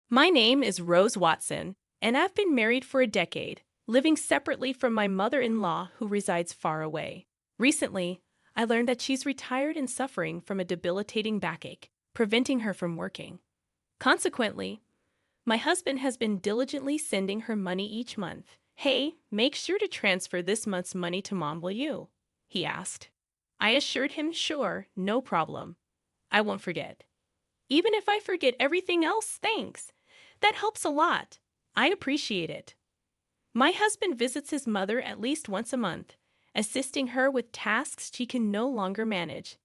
My name is Rose Watson, and I've been married for a decade, living separately from my mother-in-law who resides far away. Recently, I learned that she's retired and suffering from a debilitating backache, preventing her from working. Consequently, my husband has been diligently sending her money each month. "Hey, make sure to transfer this month's money to Mom, will you?" he asked. I assured him, "Sure, no problem. I won't forget." "Even if I forget everything else, thanks. That helps a lot. I appreciate it." My husband visits his mother at least once a month, assisting her with tasks she can no longer manage.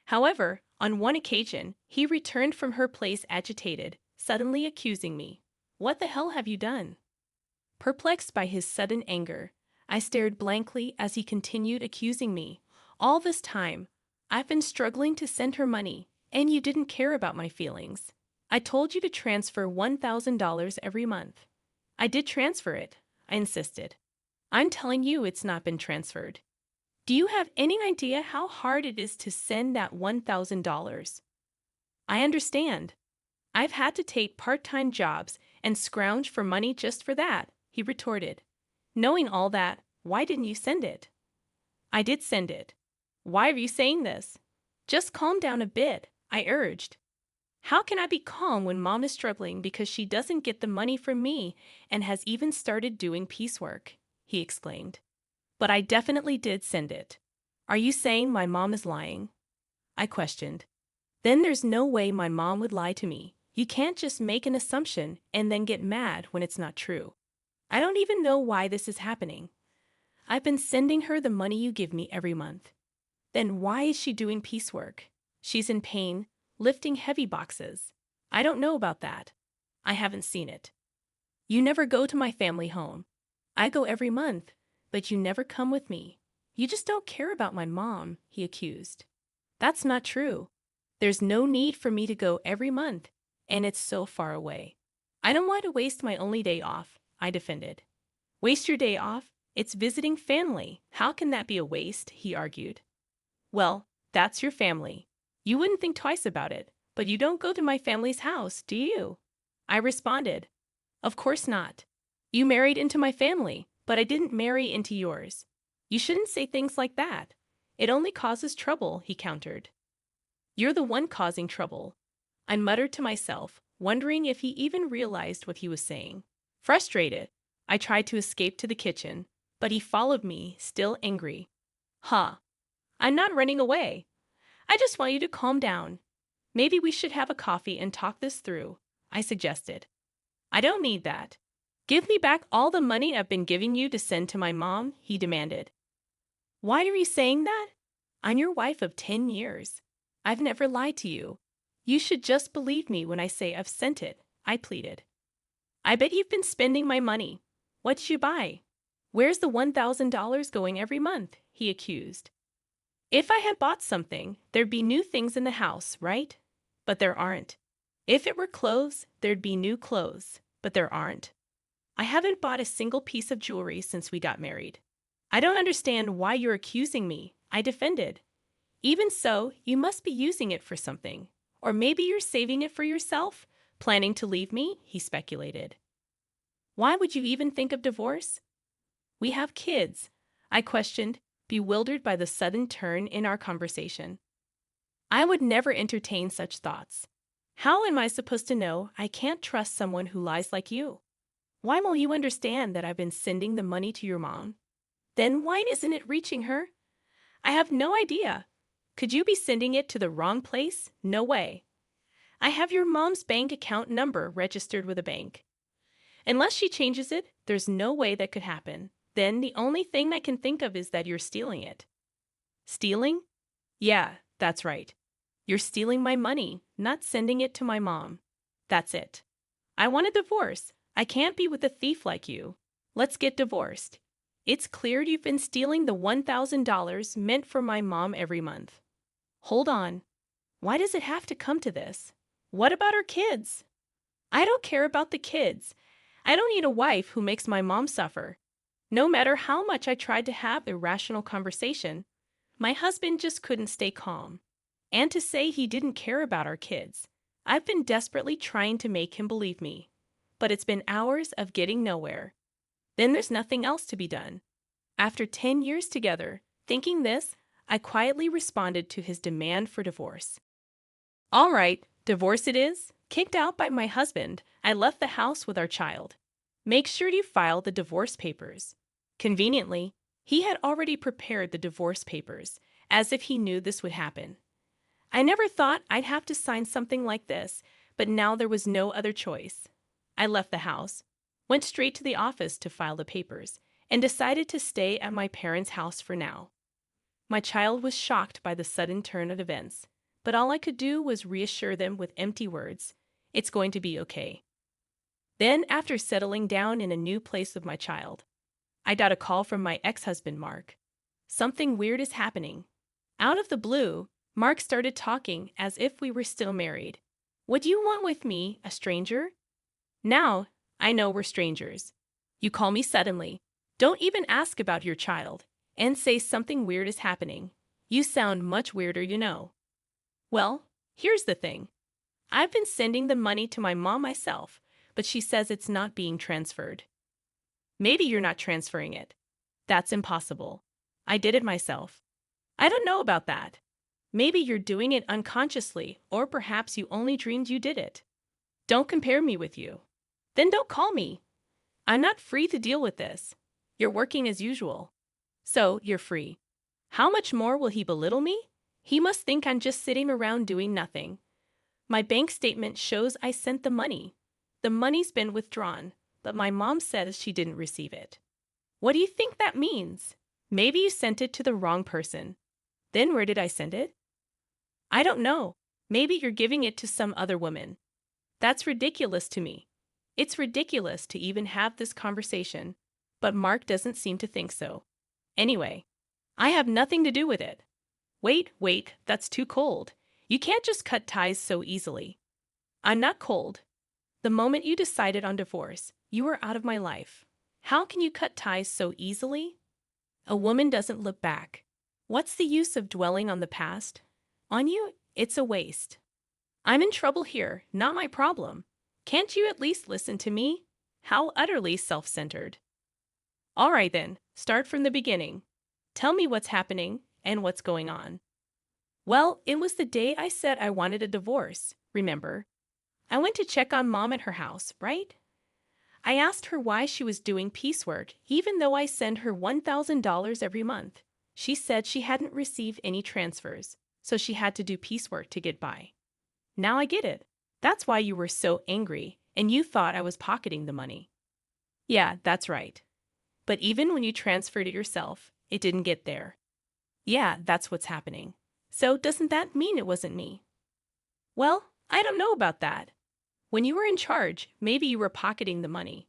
However, on one occasion, he returned from her place agitated, suddenly accusing me. "What the hell have you done?" Perplexed by his sudden anger, I stared blankly as he continued accusing me. "All this time, I've been struggling to send her money, and you didn't care about my feelings. I told you to transfer $1,000 every month." "I did transfer it," I insisted. "I'm telling you it's not been transferred. Do you have any idea how hard it is to send that $1,000? "I understand. I've had to take part-time jobs and scrounge for money just for that," he retorted. "Knowing all that, why didn't you send it?" "I did send it." "Why are you saying this?" "Just calm down a bit," I urged. "How can I be calm when Mom is struggling because she doesn't get the money from me and has even started doing piecework?" he exclaimed. "But I definitely did send it." "Are you saying my mom is lying?" I questioned. "Then there's no way my mom would lie to me. You can't just make an assumption and then get mad when it's not true. I don't even know why this is happening. I've been sending her the money you give me every month. Then why is she doing piecework? She's in pain, lifting heavy boxes. I don't know about that. I haven't seen it. You never go to my family home. I go every month, but you never come with me. You just don't care about my mom," he accused. "That's not true. There's no need for me to go every month, and it's so far away. I don't want to waste my only day off," I defended. "Waste your day off? It's visiting family. How can that be a waste?" he argued. "Well, that's your family. You wouldn't think twice about it, but you don't go to my family's house, do you?" I responded. "Of course not. You married into my family, but I didn't marry into yours. You shouldn't say things like that. It only causes trouble," he countered. "You're the one causing trouble," I muttered to myself, wondering if he even realized what he was saying. Frustrated, I tried to escape to the kitchen, but he followed me, still angry. "Huh. I'm not running away. I just want you to calm down. Maybe we should have a coffee and talk this through," I suggested. "I don't need that. Give me back all the money I've been giving you to send to my mom," he demanded. "Why are you saying that? I'm your wife of 10 years. I've never lied to you. You should just believe me when I say I've sent it," I pleaded. "I bet you've been spending my money. What'd you buy? Where's the $1,000 going every month?" he accused. "If I had bought something, there'd be new things in the house, right? But there aren't. If it were clothes, there'd be new clothes, but there aren't. I haven't bought a single piece of jewelry since we got married." "I don't understand why you're accusing me," I defended. "Even so, you must be using it for something. Or maybe you're saving it for yourself, planning to leave me," he speculated. "Why would you even think of divorce?" "We have kids," I questioned, bewildered by the sudden turn in our conversation. "I would never entertain such thoughts. How am I supposed to know I can't trust someone who lies like you? Why won't you understand that I've been sending the money to your mom? Then why isn't it reaching her? I have no idea. Could you be sending it to the wrong place? No way. I have your mom's bank account number registered with a bank. Unless she changes it, there's no way that could happen. Then the only thing I can think of is that you're stealing it." "Stealing?" "Yeah, that's right. You're stealing my money, not sending it to my mom. That's it. I want a divorce. I can't be with a thief like you. Let's get divorced. It's clear you've been stealing the $1,000 meant for my mom every month." "Hold on. Why does it have to come to this? What about our kids?" "I don't care about the kids. I don't need a wife who makes my mom suffer." No matter how much I tried to have a rational conversation, my husband just couldn't stay calm. And to say he didn't care about our kids, I've been desperately trying to make him believe me, but it's been hours of getting nowhere. Then there's nothing else to be done. After 10 years together, thinking this, I quietly responded to his demand for divorce. All right, divorce it is. Kicked out by my husband, I left the house with our child. Make sure you file the divorce papers. Conveniently, he had already prepared the divorce papers, as if he knew this would happen. I never thought I'd have to sign something like this, but now there was no other choice. I left the house, went straight to the office to file the papers, and decided to stay at my parents' house for now. My child was shocked by the sudden turn of events, but all I could do was reassure them with empty words. It's going to be okay. Then, after settling down in a new place with my child, I got a call from my ex-husband, Mark. Something weird is happening. Out of the blue, Mark started talking as if we were still married. What do you want with me, a stranger? Now, I know we're strangers. You call me suddenly. Don't even ask about your child, and say something weird is happening. You sound much weirder, you know. Well, here's the thing. I've been sending the money to my mom myself, but she says it's not being transferred. Maybe you're not transferring it. That's impossible. I did it myself. I don't know about that. Maybe you're doing it unconsciously, or perhaps you only dreamed you did it. Don't compare me with you. Then don't call me. I'm not free to deal with this. You're working as usual. So, you're free. How much more will he belittle me? He must think I'm just sitting around doing nothing. My bank statement shows I sent the money. The money's been withdrawn, but my mom says she didn't receive it. What do you think that means? Maybe you sent it to the wrong person. Then where did I send it? I don't know. Maybe you're giving it to some other woman. That's ridiculous to me. It's ridiculous to even have this conversation, but Mark doesn't seem to think so. Anyway, I have nothing to do with it. Wait, that's too cold. You can't just cut ties so easily. I'm not cold. The moment you decided on divorce, you were out of my life. How can you cut ties so easily? A woman doesn't look back. What's the use of dwelling on the past? On you, it's a waste. I'm in trouble here, not my problem. Can't you at least listen to me? How utterly self-centered. All right then, start from the beginning. Tell me what's happening and what's going on. Well, it was the day I said I wanted a divorce, remember? I went to check on Mom at her house, right? I asked her why she was doing piecework, even though I send her $1,000 every month. She said she hadn't received any transfers, so she had to do piecework to get by. Now I get it. That's why you were so angry, and you thought I was pocketing the money. Yeah, that's right. But even when you transferred it yourself, it didn't get there. Yeah, that's what's happening. So doesn't that mean it wasn't me? Well, I don't know about that. When you were in charge, maybe you were pocketing the money.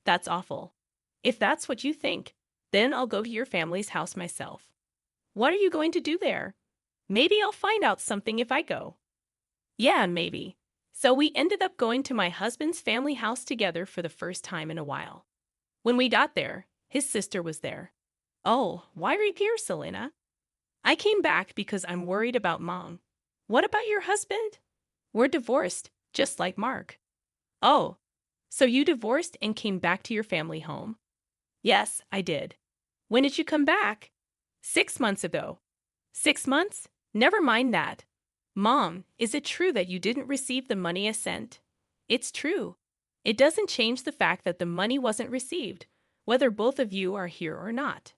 That's awful. If that's what you think, then I'll go to your family's house myself. What are you going to do there? Maybe I'll find out something if I go. Yeah, maybe. So we ended up going to my husband's family house together for the first time in a while. When we got there, his sister was there. Oh, why are you here, Selena? I came back because I'm worried about Mom. What about your husband? We're divorced, just like Mark. Oh, so you divorced and came back to your family home? Yes, I did. When did you come back? 6 months ago. 6 months? Never mind that. Mom, is it true that you didn't receive the money I sent? It's true. It doesn't change the fact that the money wasn't received, whether both of you are here or not.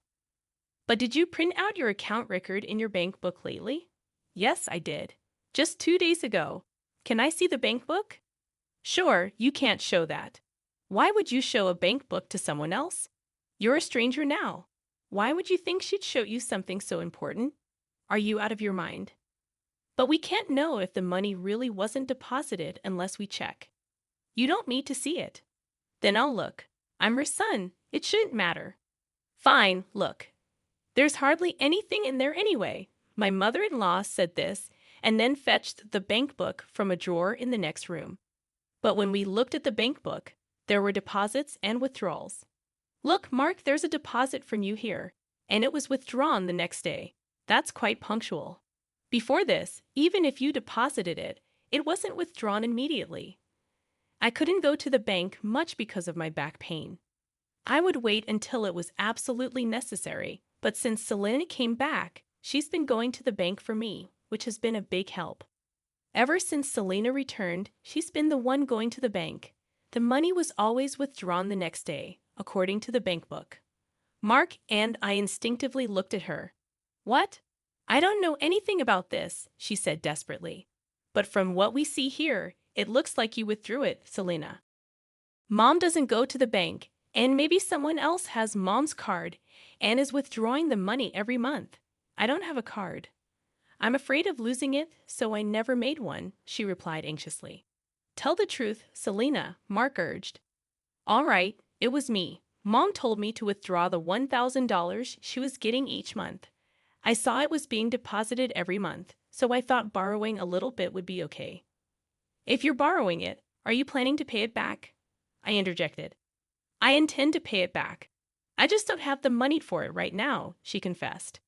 But did you print out your account record in your bank book lately? Yes, I did. Just 2 days ago. Can I see the bank book? Sure, you can't show that. Why would you show a bank book to someone else? You're a stranger now. Why would you think she'd show you something so important? Are you out of your mind? But we can't know if the money really wasn't deposited unless we check. You don't need to see it. Then I'll look. I'm her son. It shouldn't matter. Fine, look. There's hardly anything in there anyway. My mother-in-law said this and then fetched the bank book from a drawer in the next room. But when we looked at the bank book, there were deposits and withdrawals. Look, Mark, there's a deposit from you here, and it was withdrawn the next day. That's quite punctual. Before this, even if you deposited it, it wasn't withdrawn immediately. I couldn't go to the bank much because of my back pain. I would wait until it was absolutely necessary, but since Selena came back, she's been going to the bank for me, which has been a big help. Ever since Selena returned, she's been the one going to the bank. The money was always withdrawn the next day, according to the bank book. Mark and I instinctively looked at her. What? I don't know anything about this, she said desperately. But from what we see here, it looks like you withdrew it, Selena. Mom doesn't go to the bank, and maybe someone else has Mom's card and is withdrawing the money every month. I don't have a card. I'm afraid of losing it, so I never made one, she replied anxiously. Tell the truth, Selena, Mark urged. All right, it was me. Mom told me to withdraw the $1,000 she was getting each month. I saw it was being deposited every month, so I thought borrowing a little bit would be okay. If you're borrowing it, are you planning to pay it back? I interjected. I intend to pay it back. I just don't have the money for it right now, she confessed.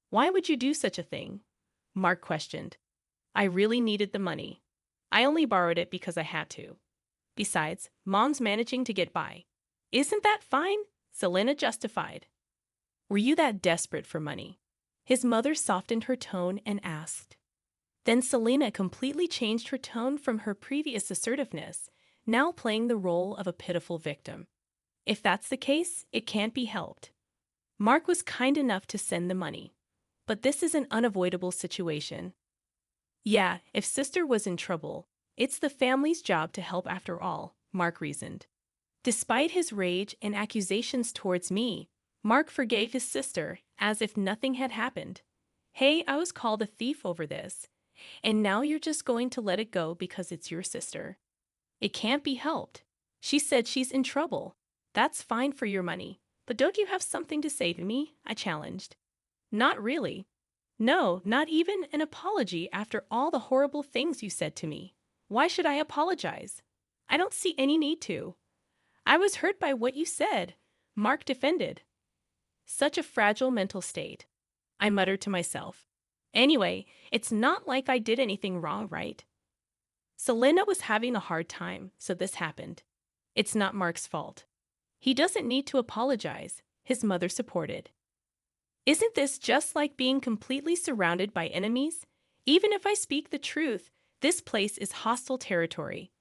Why would you do such a thing? Mark questioned. I really needed the money. I only borrowed it because I had to. Besides, Mom's managing to get by. Isn't that fine? Selena justified. Were you that desperate for money? His mother softened her tone and asked. Then Selena completely changed her tone from her previous assertiveness, now playing the role of a pitiful victim. If that's the case, it can't be helped. Mark was kind enough to send the money. But this is an unavoidable situation. Yeah, if sister was in trouble, it's the family's job to help after all, Mark reasoned. Despite his rage and accusations towards me, Mark forgave his sister as if nothing had happened. Hey, I was called a thief over this, and now you're just going to let it go because it's your sister. It can't be helped. She said she's in trouble. That's fine for your money, but don't you have something to say to me? I challenged. Not really. No, not even an apology after all the horrible things you said to me. Why should I apologize? I don't see any need to. I was hurt by what you said, Mark defended. Such a fragile mental state, I muttered to myself. Anyway, it's not like I did anything wrong, right? Selena was having a hard time, so this happened. It's not Mark's fault. He doesn't need to apologize, his mother supported. Isn't this just like being completely surrounded by enemies? Even if I speak the truth, this place is hostile territory.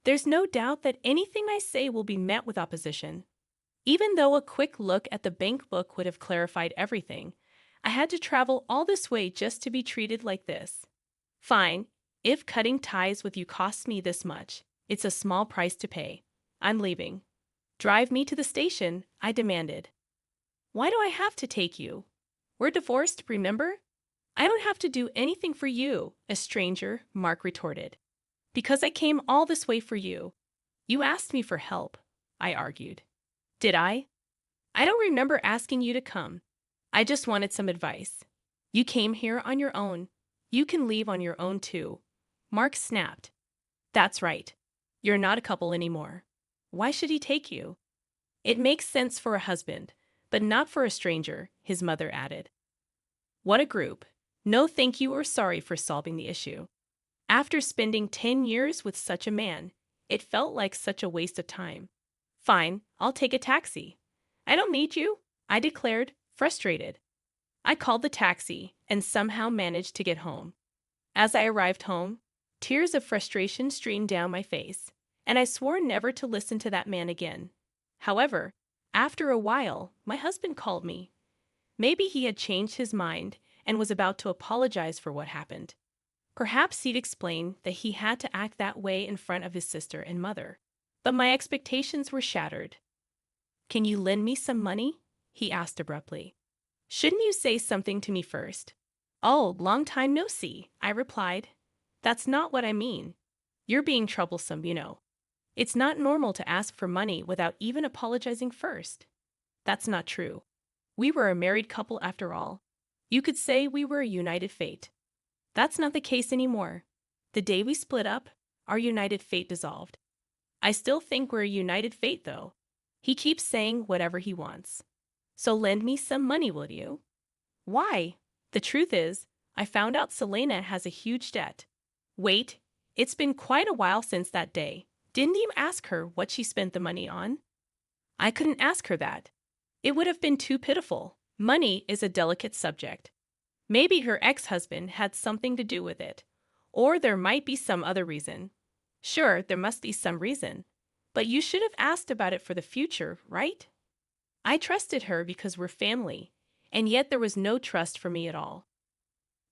There's no doubt that anything I say will be met with opposition. Even though a quick look at the bank book would have clarified everything, I had to travel all this way just to be treated like this. Fine, if cutting ties with you costs me this much, it's a small price to pay. I'm leaving. Drive me to the station, I demanded. Why do I have to take you? We're divorced, remember? I don't have to do anything for you, a stranger, Mark retorted. Because I came all this way for you. You asked me for help, I argued. Did I? I don't remember asking you to come. I just wanted some advice. You came here on your own. You can leave on your own too. Mark snapped. That's right. You're not a couple anymore. Why should he take you? It makes sense for a husband, but not for a stranger, his mother added. What a group. No thank you or sorry for solving the issue. After spending 10 years with such a man, it felt like such a waste of time. Fine, I'll take a taxi. I don't need you, I declared, frustrated. I called the taxi and somehow managed to get home. As I arrived home, tears of frustration streamed down my face, and I swore never to listen to that man again. However, after a while, my husband called me. Maybe he had changed his mind and was about to apologize for what happened. Perhaps he'd explain that he had to act that way in front of his sister and mother. But my expectations were shattered. Can you lend me some money? He asked abruptly. Shouldn't you say something to me first? Oh, long time no see, I replied. That's not what I mean. You're being troublesome, you know. It's not normal to ask for money without even apologizing first. That's not true. We were a married couple after all. You could say we were a united fate. That's not the case anymore. The day we split up, our united fate dissolved. I still think we're a united fate, though. He keeps saying whatever he wants. So lend me some money, will you? Why? The truth is, I found out Selena has a huge debt. Wait, It's been quite a while since that day. Didn't you ask her what she spent the money on? I couldn't ask her that. It would have been too pitiful. Money is a delicate subject. Maybe her ex-husband had something to do with it. Or there might be some other reason. Sure, there must be some reason. But you should have asked about it for the future, right? I trusted her because we're family, and yet there was no trust for me at all.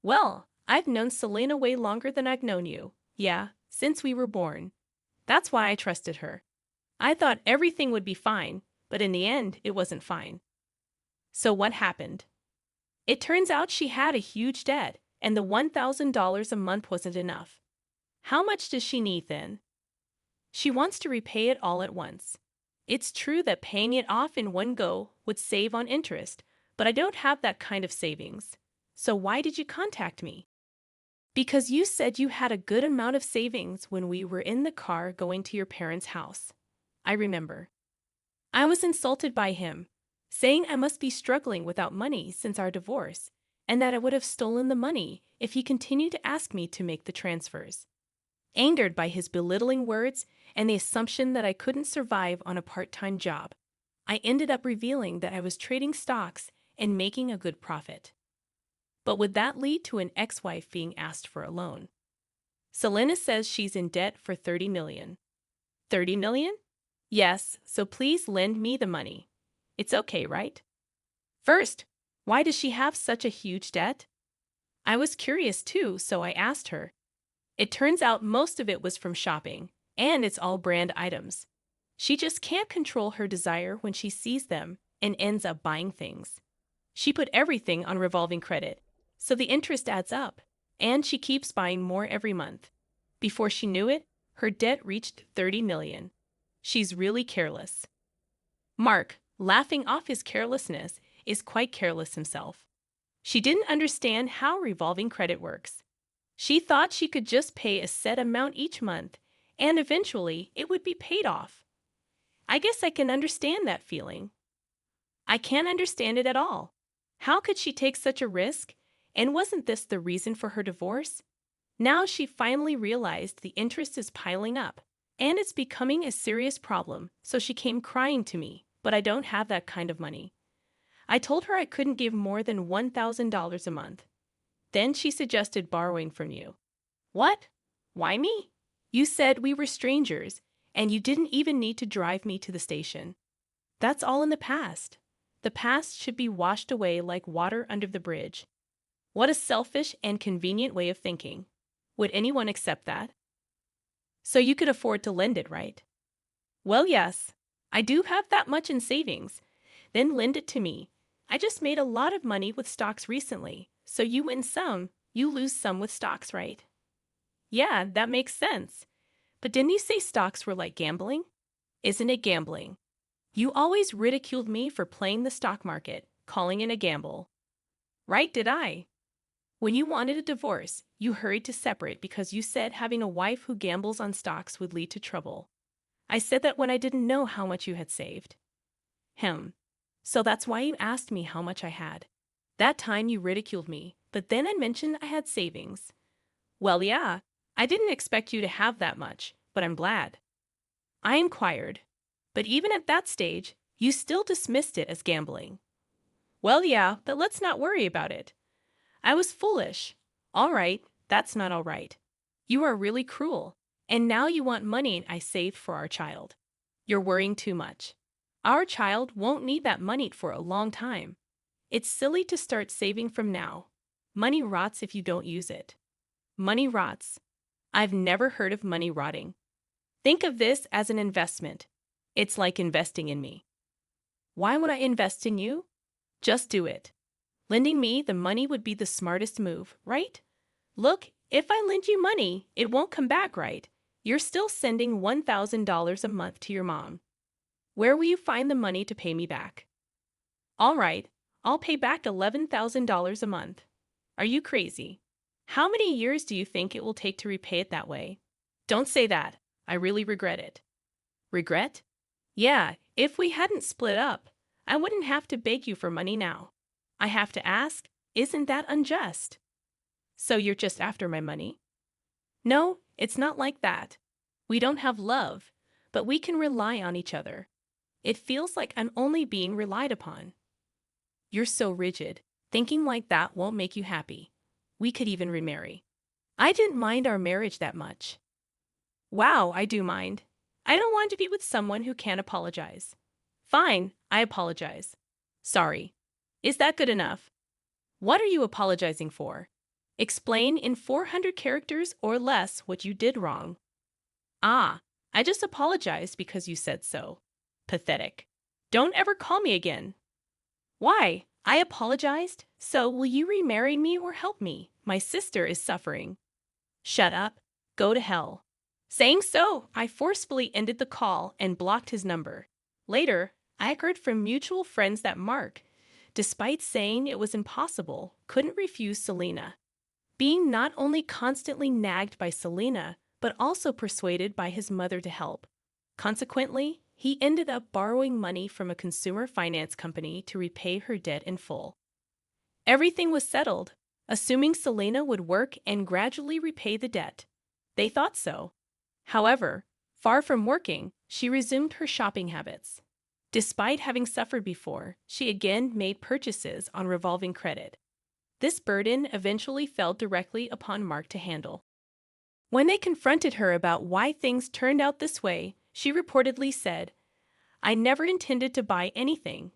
Well, I've known Selena way longer than I've known you. Yeah, since we were born. That's why I trusted her. I thought everything would be fine, but in the end, it wasn't fine. So what happened? It turns out she had a huge debt, and the $1,000 a month wasn't enough. How much does she need then? She wants to repay it all at once. It's true that paying it off in one go would save on interest, but I don't have that kind of savings. So why did you contact me? Because you said you had a good amount of savings when we were in the car going to your parents' house. I remember. I was insulted by him, saying I must be struggling without money since our divorce, and that I would have stolen the money if he continued to ask me to make the transfers. Angered by his belittling words and the assumption that I couldn't survive on a part-time job, I ended up revealing that I was trading stocks and making a good profit. But would that lead to an ex-wife being asked for a loan? Selena says she's in debt for $30 million. $30 million? Yes, so please lend me the money. It's okay, right? First, why does she have such a huge debt? I was curious too, so I asked her. It turns out most of it was from shopping, and it's all brand items. She just can't control her desire when she sees them and ends up buying things. She put everything on revolving credit, so the interest adds up, and she keeps buying more every month. Before she knew it, her debt reached $30 million. She's really careless. Mark, laughing off his carelessness, is quite careless himself. She didn't understand how revolving credit works. She thought she could just pay a set amount each month, and eventually it would be paid off. I guess I can understand that feeling. I can't understand it at all. How could she take such a risk? And wasn't this the reason for her divorce? Now she finally realized the interest is piling up, and it's becoming a serious problem, so she came crying to me, but I don't have that kind of money. I told her I couldn't give more than $1,000 a month. Then she suggested borrowing from you. What? Why me? You said we were strangers, and you didn't even need to drive me to the station. That's all in the past. The past should be washed away like water under the bridge. What a selfish and convenient way of thinking. Would anyone accept that? So you could afford to lend it, right? Well, yes. I do have that much in savings. Then lend it to me. I just made a lot of money with stocks recently, so you win some, you lose some with stocks, right? Yeah, that makes sense. But didn't you say stocks were like gambling? Isn't it gambling? You always ridiculed me for playing the stock market, calling it a gamble. Right, did I? When you wanted a divorce, you hurried to separate because you said having a wife who gambles on stocks would lead to trouble. I said that when I didn't know how much you had saved. So that's why you asked me how much I had. That time you ridiculed me, but then I mentioned I had savings. Well, yeah, I didn't expect you to have that much, but I'm glad. I inquired, but even at that stage, you still dismissed it as gambling. Well, yeah, but let's not worry about it. I was foolish. All right, that's not all right. You are really cruel, and now you want money I saved for our child. You're worrying too much. Our child won't need that money for a long time. It's silly to start saving from now. Money rots if you don't use it. Money rots. I've never heard of money rotting. Think of this as an investment. It's like investing in me. Why would I invest in you? Just do it. Lending me the money would be the smartest move, right? Look, if I lend you money, it won't come back, right? You're still sending $1,000 a month to your mom. Where will you find the money to pay me back? All right, I'll pay back $11,000 a month. Are you crazy? How many years do you think it will take to repay it that way? Don't say that. I really regret it. Regret? Yeah, if we hadn't split up, I wouldn't have to beg you for money now. I have to ask, isn't that unjust? So you're just after my money? No, it's not like that. We don't have love, but we can rely on each other. It feels like I'm only being relied upon. You're so rigid. Thinking like that won't make you happy. We could even remarry. I didn't mind our marriage that much. Wow, I do mind. I don't want to be with someone who can't apologize. Fine, I apologize. Sorry. Is that good enough? What are you apologizing for? Explain in 400 characters or less what you did wrong. Ah, I just apologized because you said so. Pathetic. Don't ever call me again. Why? I apologized? So will you remarry me or help me? My sister is suffering. Shut up. Go to hell. Saying so, I forcefully ended the call and blocked his number. Later, I heard from mutual friends that Mark, despite saying it was impossible, couldn't refuse Selena. Being not only constantly nagged by Selena, but also persuaded by his mother to help. Consequently, he ended up borrowing money from a consumer finance company to repay her debt in full. Everything was settled, assuming Selena would work and gradually repay the debt. They thought so. However, far from working, she resumed her shopping habits. Despite having suffered before, she again made purchases on revolving credit. This burden eventually fell directly upon Mark to handle. When they confronted her about why things turned out this way, she reportedly said, "I never intended to buy anything.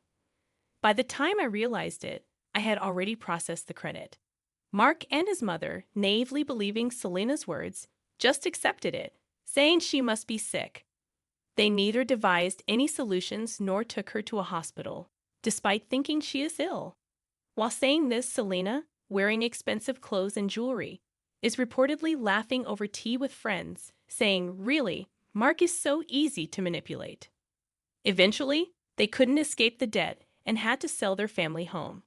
By the time I realized it, I had already processed the credit." Mark and his mother, naively believing Selena's words, just accepted it, saying she must be sick. They neither devised any solutions nor took her to a hospital, despite thinking she is ill. While saying this, Selena, wearing expensive clothes and jewelry, is reportedly laughing over tea with friends, saying, "Really, Mark is so easy to manipulate." Eventually, they couldn't escape the debt and had to sell their family home.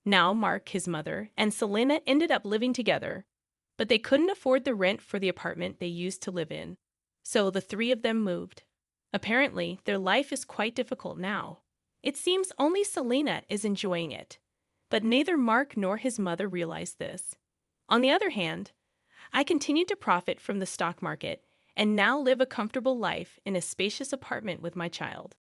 Now Mark, his mother, and Selena ended up living together, but they couldn't afford the rent for the apartment they used to live in, so the three of them moved. Apparently, their life is quite difficult now. It seems only Selena is enjoying it, but neither Mark nor his mother realized this. On the other hand, I continued to profit from the stock market and now live a comfortable life in a spacious apartment with my child.